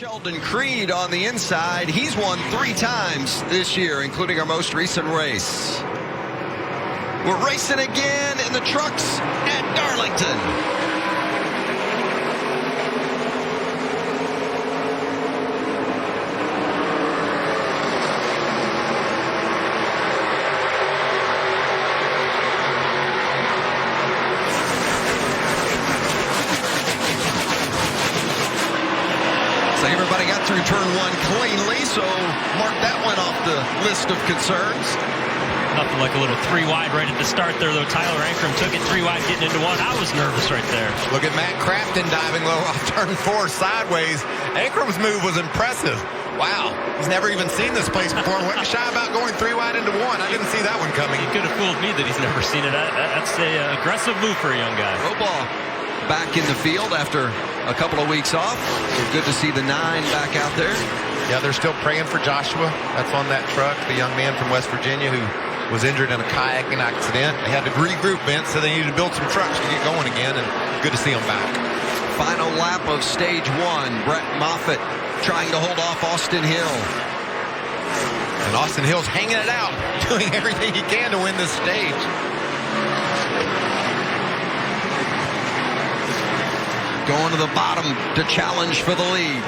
Sheldon Creed on the inside. He's won 3 times this year, including our most recent race. We're racing again in the trucks at Darlington. So everybody got through turn 1 cleanly, so mark that one off the list of concerns. Nothing like a little 3 wide right at the start there, though. Tyler Ankrum took it 3 wide getting into 1. I was nervous right there. Look at Matt Crafton diving low off turn 4 sideways. Ankrum's move was impressive. Wow, he's never even seen this place before. Wasn't shy about going 3 wide into 1. I didn't see that one coming. He could have fooled me that he's never seen it. That's an aggressive move for a young guy. Roball back in the field after a couple of weeks off. So good to see the 9 back out there. Yeah, they're still praying for Joshua. That's on that truck, the young man from West Virginia who was injured in a kayaking accident. They had to regroup, Vince, so they needed to build some trucks to get going again, and good to see them back. Final lap of stage 1. Brett Moffitt trying to hold off Austin Hill. And Austin Hill's hanging it out, doing everything he can to win this stage. Going to the bottom to challenge for the lead.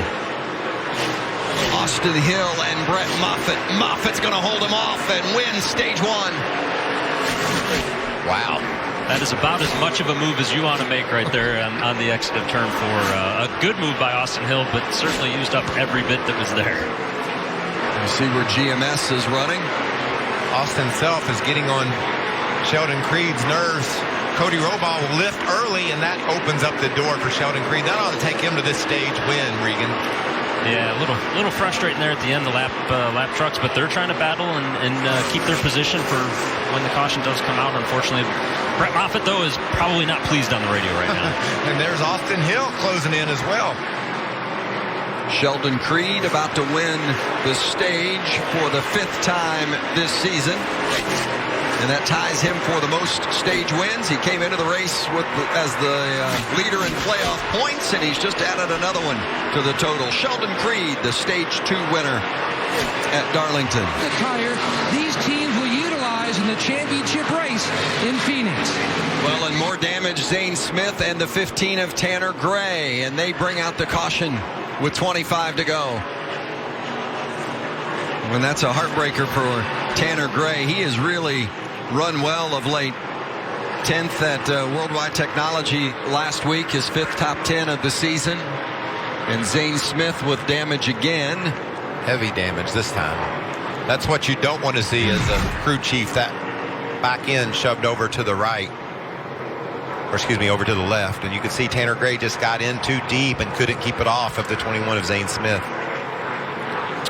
Austin Hill and Brett Moffitt. Moffitt's going to hold him off and win stage 1. Wow. That is about as much of a move as you want to make right there on the exit of turn 4. A good move by Austin Hill, but certainly used up every bit that was there. You see where GMS is running. Austin himself is getting on Sheldon Creed's nerves. Cody Roball will lift early, and that opens up the door for Sheldon Creed. That ought to take him to this stage win, Regan. Yeah, a little frustrating there at the end, the lap trucks, but they're trying to battle and keep their position for when the caution does come out. Unfortunately, Brett Moffitt, though, is probably not pleased on the radio right now. And there's Austin Hill closing in as well. Sheldon Creed about to win the stage for the 5th time this season. And that ties him for the most stage wins. He came into the race as the leader in playoff points, and he's just added another one to the total. Sheldon Creed, the stage 2 winner at Darlington. The tire these teams will utilize in the championship race in Phoenix. Well, and more damage, Zane Smith and the 15 of Tanner Gray, and they bring out the caution with 25 to go. When that's a heartbreaker for Tanner Gray. He has really run well of late. 10th at Worldwide Technology last week, his 5th top 10 of the season. And Zane Smith with damage again. Heavy damage this time. That's what you don't want to see as a crew chief. That back end shoved over to the right. Or excuse me, over to the left. And you can see Tanner Gray just got in too deep and couldn't keep it off of the 21 of Zane Smith.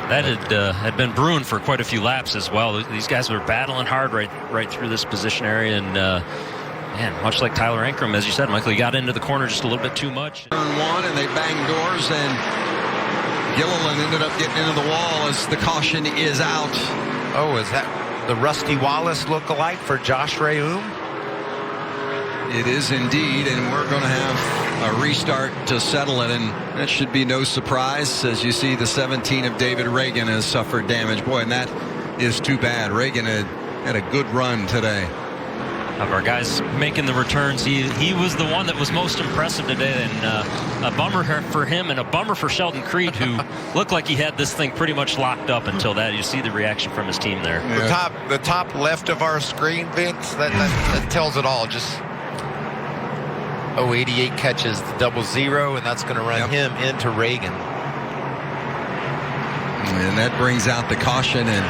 That had been brewing for quite a few laps as well. These guys were battling hard right through this position area, and man, much like Tyler Ankrum, as you said, Michael, he got into the corner just a little bit too much. Turn 1, and they banged doors, and Gilliland ended up getting into the wall as the caution is out. Oh, is that the Rusty Wallace look-alike for Josh Reaume? It is indeed, and we're going to have a restart to settle it, and that should be no surprise as you see the 17 of David Reagan has suffered damage. Boy, and that is too bad. Reagan had a good run today. Of our guys making the returns, he was the one that was most impressive today, and a bummer for him and a bummer for Sheldon Creed, who looked like he had this thing pretty much locked up until that. You see the reaction from his team there. Yeah. The top left of our screen, Vince, that tells it all. Just 88 catches the 00, and that's going to run him into Reagan. And that brings out the caution and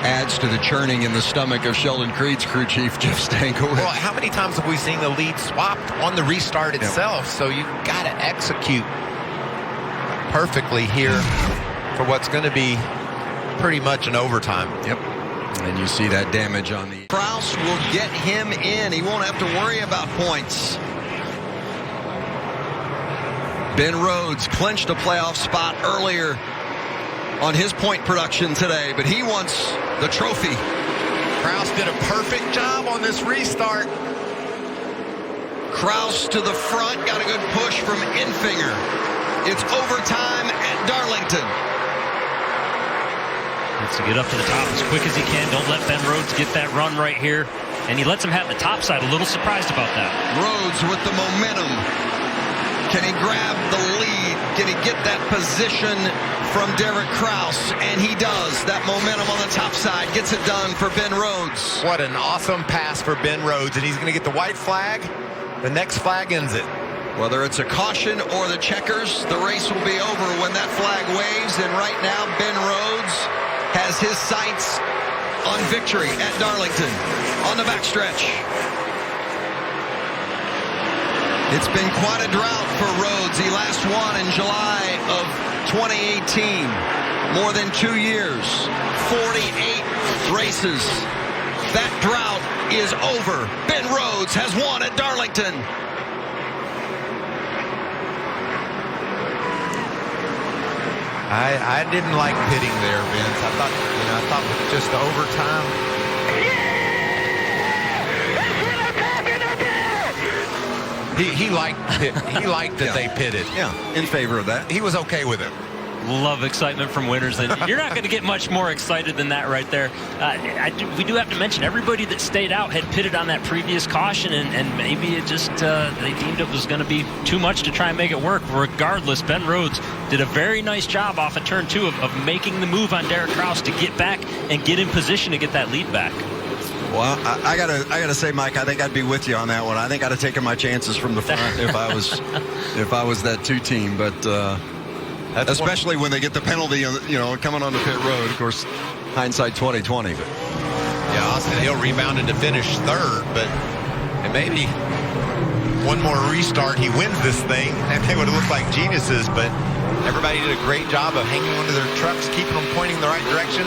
adds to the churning in the stomach of Sheldon Creed's crew chief, Jeff Stankiewicz. Well, how many times have we seen the lead swapped on the restart itself? So you've got to execute perfectly here for what's going to be pretty much an overtime. Yep. And you see that damage on the... Kraus will get him in. He won't have to worry about points. Ben Rhodes clinched a playoff spot earlier on his point production today, but he wants the trophy. Kraus did a perfect job on this restart. Kraus to the front, got a good push from Infinger. It's overtime to get up to the top as quick as he can. Don't let Ben Rhodes get that run right here. And he lets him have the top side. A little surprised about that. Rhodes with the momentum. Can he grab the lead? Can he get that position from Derek Kraus? And he does. That momentum on the top side gets it done for Ben Rhodes. What an awesome pass for Ben Rhodes, and he's going to get the white flag. The next flag ends it. Whether it's a caution or the checkers, the race will be over when that flag waves. And right now, Ben Rhodes has his sights on victory at Darlington on the backstretch. It's been quite a drought for Rhodes. He last won in July of 2018. More than 2 years. 48 races. That drought is over. Ben Rhodes has won at Darlington. I didn't like pitting there, Vince. I thought with just the overtime. He liked that they pitted. Yeah, in favor of that. He was okay with it. Love excitement from winners, and you're not going to get much more excited than that right there. We do have to mention everybody that stayed out had pitted on that previous caution, and maybe it just they deemed it was going to be too much to try and make it work. Regardless, Ben Rhodes did a very nice job off of turn 2 of making the move on Derek Kraus to get back and get in position to get that lead back. Well, I gotta say, Mike, I think I'd be with you on that one. I think I'd have taken my chances from the front if I was that 2 team, but. Especially when they get the penalty, coming on the pit road. Of course, hindsight 2020. But yeah, Austin Hill rebounded to finish 3rd, but and maybe one more restart, he wins this thing, and they would have looked like geniuses. But everybody did a great job of hanging onto their trucks, keeping them pointing the right direction.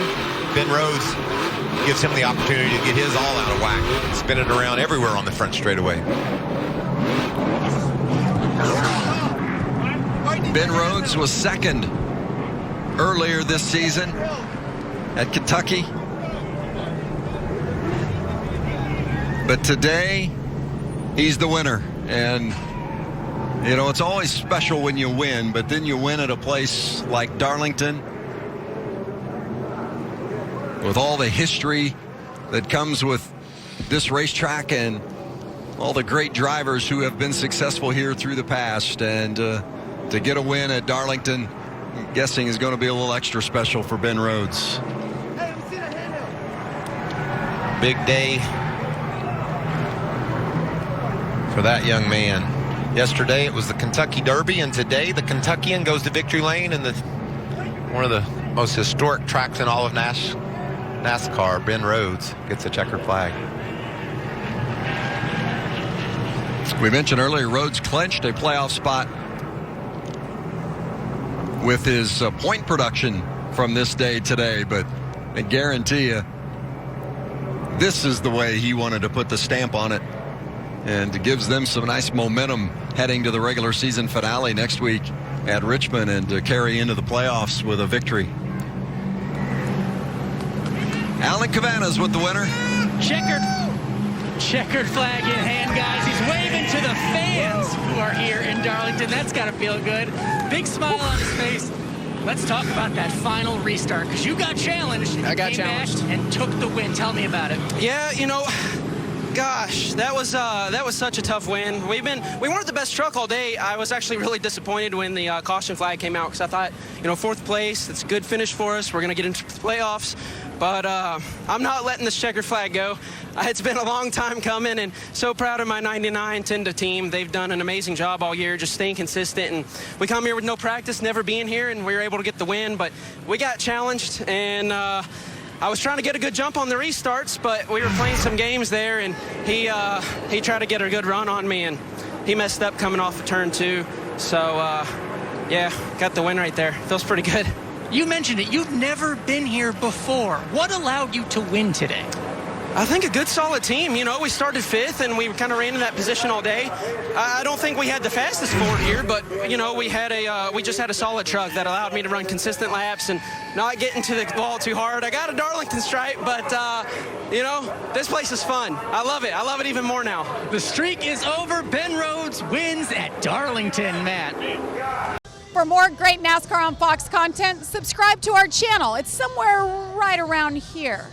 Ben Rhodes gives him the opportunity to get his all out of whack, spin it around everywhere on the front straightaway. Ben Rhodes was 2nd earlier this season at Kentucky. But today, he's the winner. And, it's always special when you win, but then you win at a place like Darlington with all the history that comes with this racetrack and all the great drivers who have been successful here through the past. And to get a win at Darlington, I'm guessing is going to be a little extra special for Ben Rhodes. Big day for that young man. Yesterday it was the Kentucky Derby, and today the Kentuckian goes to victory lane in one of the most historic tracks in all of NASCAR. Ben Rhodes gets a checkered flag. We mentioned earlier, Rhodes clinched a playoff spot with his point production from this day today, but I guarantee you this is the way he wanted to put the stamp on it, and it gives them some nice momentum heading to the regular season finale next week at Richmond and to carry into the playoffs with a victory. Alan Cavanagh's with the winner. Checkered flag in hand, guys. He's waving to the fans who are here in Darlington. That's got to feel good. Big smile on his face. Let's talk about that final restart, because you got challenged. I got challenged and took the win. Tell me about it. Yeah, gosh, that was such a tough win. We weren't the best truck all day. I was actually really disappointed when the caution flag came out, because I thought, 4th place, it's a good finish for us. We're going to get into the playoffs. But I'm not letting this checkered flag go. It's been a long time coming, and so proud of my 99 Tenda team. They've done an amazing job all year, just staying consistent. And we come here with no practice, never being here, and we were able to get the win. But we got challenged, and I was trying to get a good jump on the restarts, but we were playing some games there, and he tried to get a good run on me, and he messed up coming off of turn 2. So, yeah, got the win right there. Feels pretty good. You mentioned it. You've never been here before. What allowed you to win today? I think a good, solid team. We started 5th, and we kind of ran in that position all day. I don't think we had the fastest Ford here, but, we just had a solid truck that allowed me to run consistent laps and not get into the wall too hard. I got a Darlington stripe, but, this place is fun. I love it. I love it even more now. The streak is over. Ben Rhodes wins at Darlington, Matt. For more great NASCAR on Fox content, subscribe to our channel. It's somewhere right around here.